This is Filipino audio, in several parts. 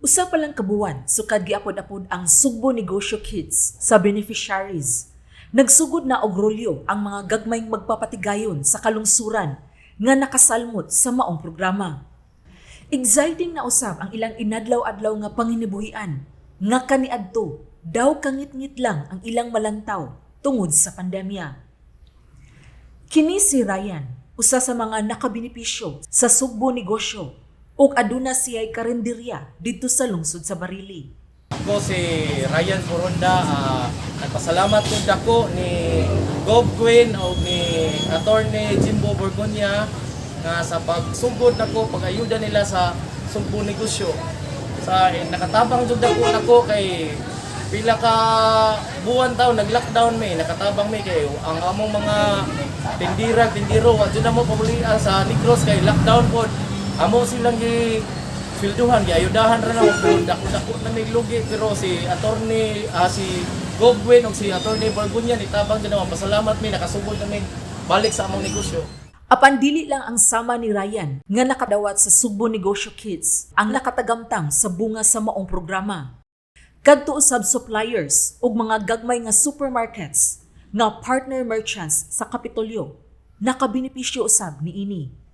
Usa pa lang kabuwan, sukad giapod-apod ang Sugbo Negosyo Kits sa beneficiaries. Nagsugod na og rolyo ang mga gagmayng magpapatigayon sa kalungsuran nga nakasalmot sa maong programa. Exciting na usab ang ilang inadlaw-adlaw nga panginibuhian nga kaniadto daw kangit-ngit lang ang ilang malantaw tungod sa pandemya. Kini si Ryan, usa sa mga nakabenepisyo sa Sugbo Negosyo ug aduna siya'y karinderya dito sa lungsod sa Barili. Ako si Ryan Foronda, nagpasalamat ko dako ni Gov Queen o ni Attorney Jimbo Borgonya nga sa pagsugod nako pag-ayuda nila sa Sugbo Negosyo. Sa nakatabang jud nako kay pila ka buwan taw nag-lockdown may nakatabang may kay ang among mga tindiro wa jud na mo pabulian sa Negros kay lockdown pod. Amo silang filduhan, ayudahan ra na dako na may lugi pero si attorney si Gobwin o si attorney Bargunya nitabang din naman pasalamat mi nakasugod na balik sa among negosyo. Apan dili lang ang sama ni Ryan nga nakadawat sa Sugbo Negosyo Kits ang nakatagamtang sa bunga sa maong programa. Kadto usab suppliers ug mga gagmay nga supermarkets nga partner merchants sa Kapitolyo nakabenepisyo usab niini.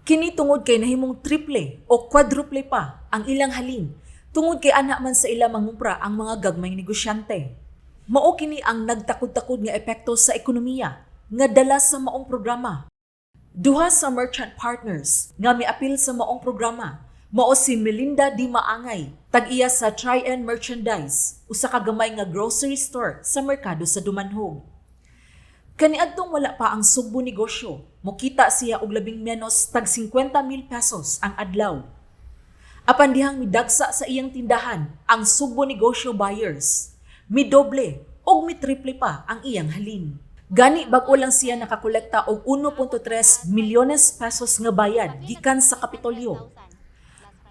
Kini tungod kay nahimong triple o quadruple pa ang ilang halin tungod kay ana man sa ila mangumpra ang mga gagmayng negosyante. Mao kini ang nagtakod-takod nga epekto sa ekonomiya nga dala sa maong programa. Duha sa merchant partners nga miapil sa maong programa mao si Melinda Di Maangay, tag-iya sa Try and Merchandise, usa ka gamay nga grocery store sa merkado sa Dumanhog. Kaniadtong wala pa ang Sugbo Negosyo, mukita siya og labing menos tag 50,000 pesos ang adlaw. Apan dihang midagsa sa iyang tindahan ang Sugbo Negosyo buyers, midoble og mitriple pa ang iyang halin. Gani bag-o lang siya nakakolekta og 1.3 milyones pesos nga bayad gikan sa Kapitolyo.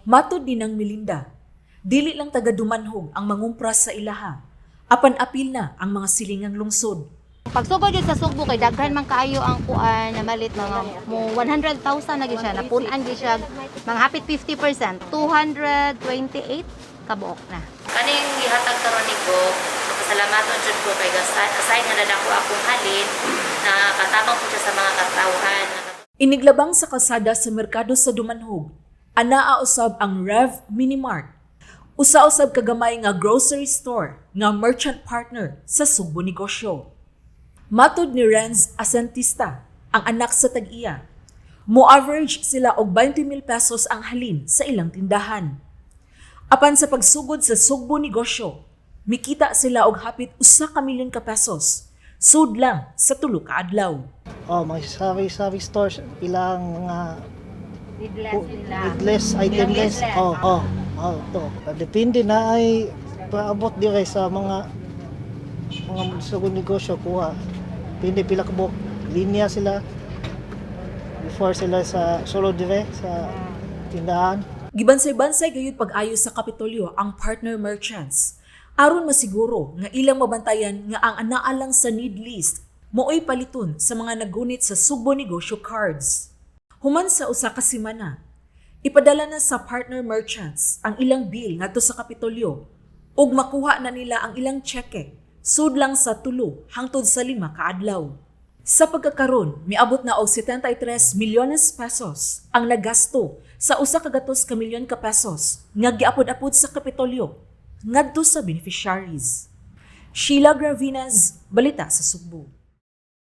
Matud din ng Melinda, dili lang taga Dumanhog ang mangumpra sa ilaha, apan apil na ang mga silingang lungsod. Pagsugod yun sa Sugbo kay daghan man kaayo ang kuan na malit mga mo 100,000 na gyud siya napunan gyud siya mga hapit 50%, 228 kabuok na. Kaning gihatag karon ni ko, pasalamaton jud ko kay aside nga nadako akong halin na katabang ko siya sa mga katawhan. Iniglabang sa kalsada sa merkado sa Dumanhog, anaa usab ang Rev Minimart. Usa usab kagamay nga grocery store nga merchant partner sa Sugbo Negosyo. Matud ni Renz Asantista, ang anak sa tag-iya, mo-average sila og 20,000 pesos ang halin sa ilang tindahan. Apan sa pagsugod sa Sugbo Negosyo, mikita sila og hapit 1 ka milyon ka pesos, sud lang sa tulo ka adlaw. May sari-sari stores, ilang mga Needless itemless. To. Depende na ay paabot dire sa mga Sugbo Negosyo kuha. Pindi pila ka buok linya sila before sila sa solo dire sa tindahan. Gibansay-bansay gayud pag-ayo sa Kapitolyo ang partner merchants aron masiguro nga ilang mabantayan nga ang anaa lang sa need list mo'y paliton sa mga nagunit sa Sugbo Negosyo cards. Human sa usa ka semana, ipadala na sa partner merchants ang ilang bill ngadto sa Kapitolyo ug makuha na nila ang ilang cheque sud lang sa 3 hangtod sa 5 ka adlaw. Sa pagkakaron, miabot na og 73 milyones pesos ang nagasto sa 1.2 milyon ka pesos nga giapod-apod sa Kapitolyo ngadto sa beneficiaries. Sheila Gravinas, Balita sa Sugbo.